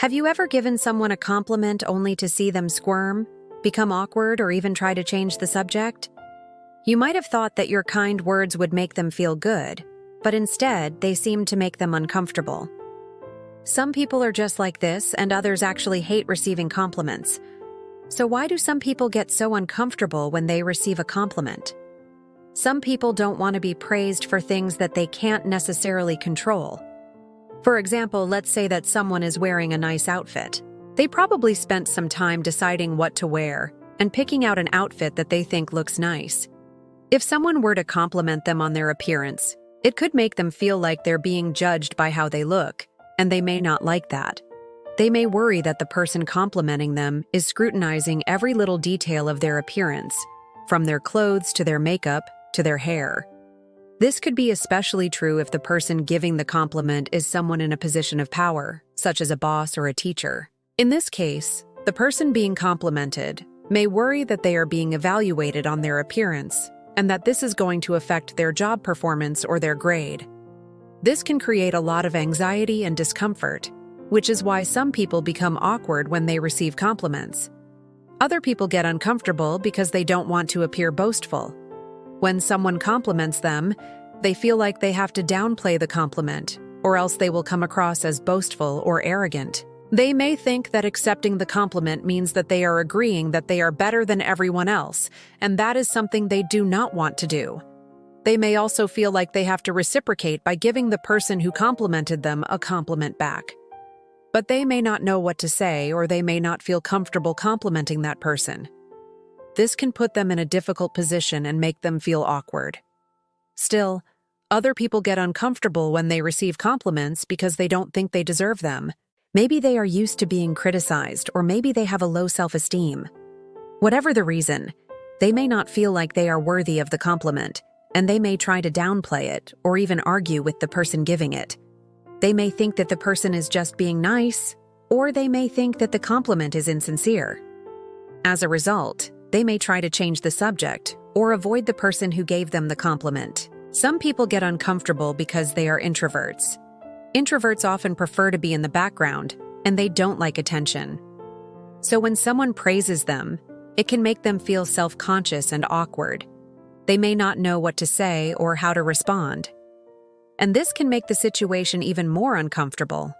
Have you ever given someone a compliment only to see them squirm, become awkward, or even try to change the subject? You might have thought that your kind words would make them feel good, but instead, they seem to make them uncomfortable. Some people are just like this, and others actually hate receiving compliments. So why do some people get so uncomfortable when they receive a compliment? Some people don't want to be praised for things that they can't necessarily control. For example, let's say that someone is wearing a nice outfit. They probably spent some time deciding what to wear and picking out an outfit that they think looks nice. If someone were to compliment them on their appearance, it could make them feel like they're being judged by how they look, and they may not like that. They may worry that the person complimenting them is scrutinizing every little detail of their appearance, from their clothes to their makeup to their hair. This could be especially true if the person giving the compliment is someone in a position of power, such as a boss or a teacher. In this case, the person being complimented may worry that they are being evaluated on their appearance and that this is going to affect their job performance or their grade. This can create a lot of anxiety and discomfort, which is why some people become awkward when they receive compliments. Other people get uncomfortable because they don't want to appear boastful. When someone compliments them, they feel like they have to downplay the compliment, or else they will come across as boastful or arrogant. They may think that accepting the compliment means that they are agreeing that they are better than everyone else, and that is something they do not want to do. They may also feel like they have to reciprocate by giving the person who complimented them a compliment back. But they may not know what to say, or they may not feel comfortable complimenting that person. This can put them in a difficult position and make them feel awkward. Still, other people get uncomfortable when they receive compliments because they don't think they deserve them. Maybe they are used to being criticized, or maybe they have a low self-esteem. Whatever the reason, they may not feel like they are worthy of the compliment, and they may try to downplay it or even argue with the person giving it. They may think that the person is just being nice, or they may think that the compliment is insincere. As a result, they may try to change the subject or avoid the person who gave them the compliment. Some people get uncomfortable because they are introverts. Introverts often prefer to be in the background, and they don't like attention. So when someone praises them, it can make them feel self-conscious and awkward. They may not know what to say or how to respond. And this can make the situation even more uncomfortable.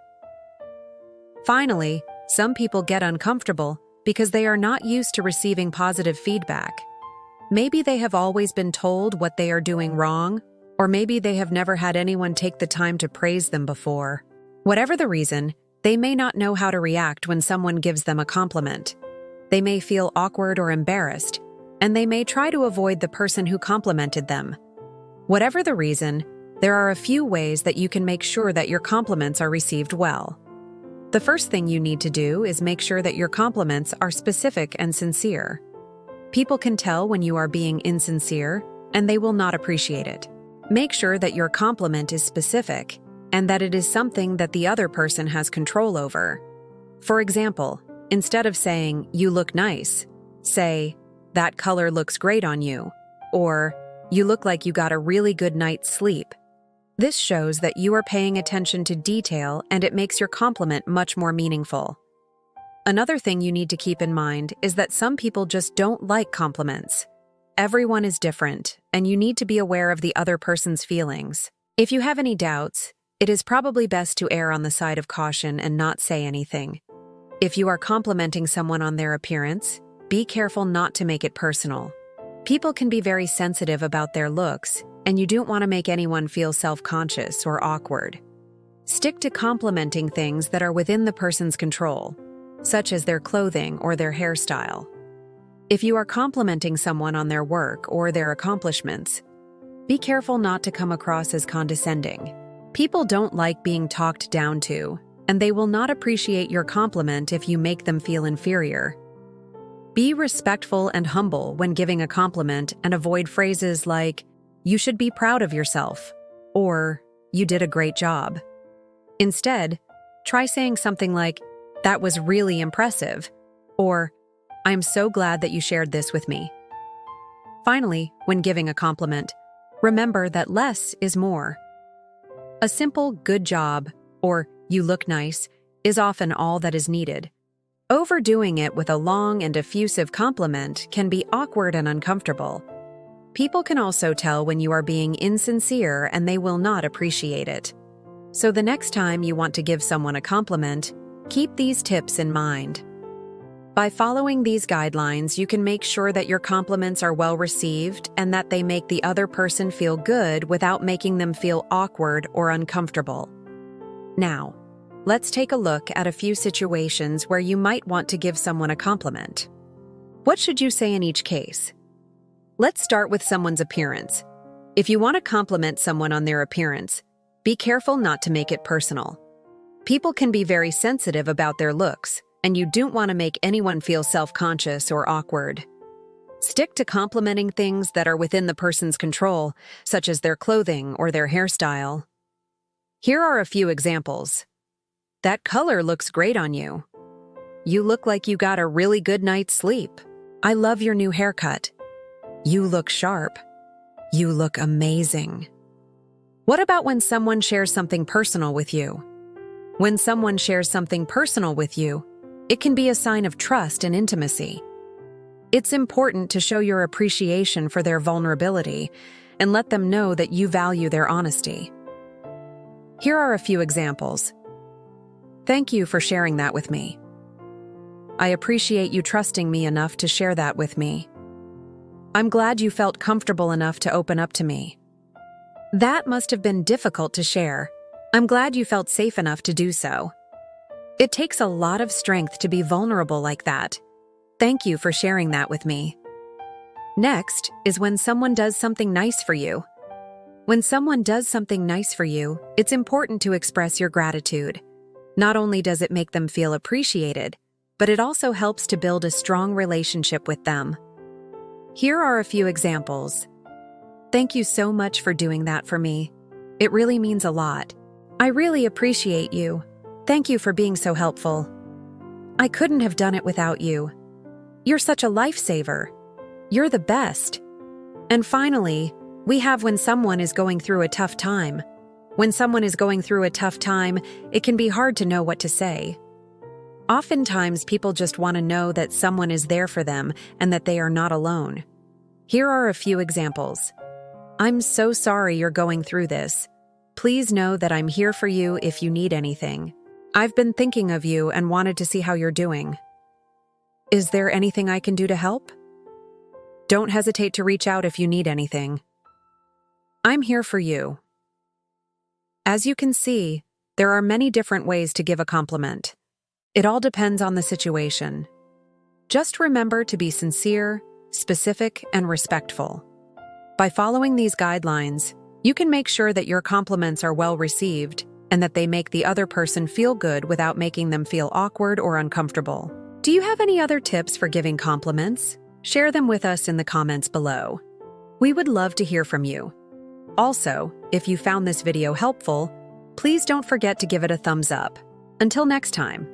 Finally, some people get uncomfortable because they are not used to receiving positive feedback. Maybe they have always been told what they are doing wrong, or maybe they have never had anyone take the time to praise them before. Whatever the reason, they may not know how to react when someone gives them a compliment. They may feel awkward or embarrassed, and they may try to avoid the person who complimented them. Whatever the reason, there are a few ways that you can make sure that your compliments are received well. The first thing you need to do is make sure that your compliments are specific and sincere. People can tell when you are being insincere, and they will not appreciate it. Make sure that your compliment is specific and that it is something that the other person has control over. For example, instead of saying, "You look nice," say, "That color looks great on you," or "You look like you got a really good night's sleep." This shows that you are paying attention to detail, and it makes your compliment much more meaningful. Another thing you need to keep in mind is that some people just don't like compliments. Everyone is different, and you need to be aware of the other person's feelings. If you have any doubts, it is probably best to err on the side of caution and not say anything. If you are complimenting someone on their appearance, be careful not to make it personal. People can be very sensitive about their looks, and you don't want to make anyone feel self-conscious or awkward. Stick to complimenting things that are within the person's control, such as their clothing or their hairstyle. If you are complimenting someone on their work or their accomplishments, be careful not to come across as condescending. People don't like being talked down to, and they will not appreciate your compliment if you make them feel inferior. Be respectful and humble when giving a compliment, and avoid phrases like, "You should be proud of yourself," or "You did a great job." Instead, try saying something like, "That was really impressive," or "I'm so glad that you shared this with me." Finally, when giving a compliment, remember that less is more. A simple "good job" or "you look nice" is often all that is needed. Overdoing it with a long and effusive compliment can be awkward and uncomfortable. People can also tell when you are being insincere and they will not appreciate it. So the next time you want to give someone a compliment, keep these tips in mind. By following these guidelines, you can make sure that your compliments are well received and that they make the other person feel good without making them feel awkward or uncomfortable. Now, let's take a look at a few situations where you might want to give someone a compliment. What should you say in each case? Let's start with someone's appearance. If you want to compliment someone on their appearance, be careful not to make it personal. People can be very sensitive about their looks, and you don't want to make anyone feel self-conscious or awkward. Stick to complimenting things that are within the person's control, such as their clothing or their hairstyle. Here are a few examples. That color looks great on you. You look like you got a really good night's sleep. I love your new haircut. You look sharp. You look amazing. What about when someone shares something personal with you? When someone shares something personal with you, it can be a sign of trust and intimacy. It's important to show your appreciation for their vulnerability and let them know that you value their honesty. Here are a few examples. Thank you for sharing that with me. I appreciate you trusting me enough to share that with me. I'm glad you felt comfortable enough to open up to me. That must have been difficult to share. I'm glad you felt safe enough to do so. It takes a lot of strength to be vulnerable like that. Thank you for sharing that with me. Next is when someone does something nice for you. When someone does something nice for you, it's important to express your gratitude. Not only does it make them feel appreciated, but it also helps to build a strong relationship with them. Here are a few examples. Thank you so much for doing that for me. It really means a lot. I really appreciate you. Thank you for being so helpful. I couldn't have done it without you. You're such a lifesaver. You're the best. And finally, we have when someone is going through a tough time. When someone is going through a tough time, it can be hard to know what to say. Oftentimes, people just want to know that someone is there for them and that they are not alone. Here are a few examples. I'm so sorry you're going through this. Please know that I'm here for you if you need anything. I've been thinking of you and wanted to see how you're doing. Is there anything I can do to help? Don't hesitate to reach out if you need anything. I'm here for you. As you can see, there are many different ways to give a compliment. It all depends on the situation. Just remember to be sincere, specific, and respectful. By following these guidelines, you can make sure that your compliments are well received and that they make the other person feel good without making them feel awkward or uncomfortable. Do you have any other tips for giving compliments? Share them with us in the comments below. We would love to hear from you. Also, if you found this video helpful, please don't forget to give it a thumbs up. Until next time.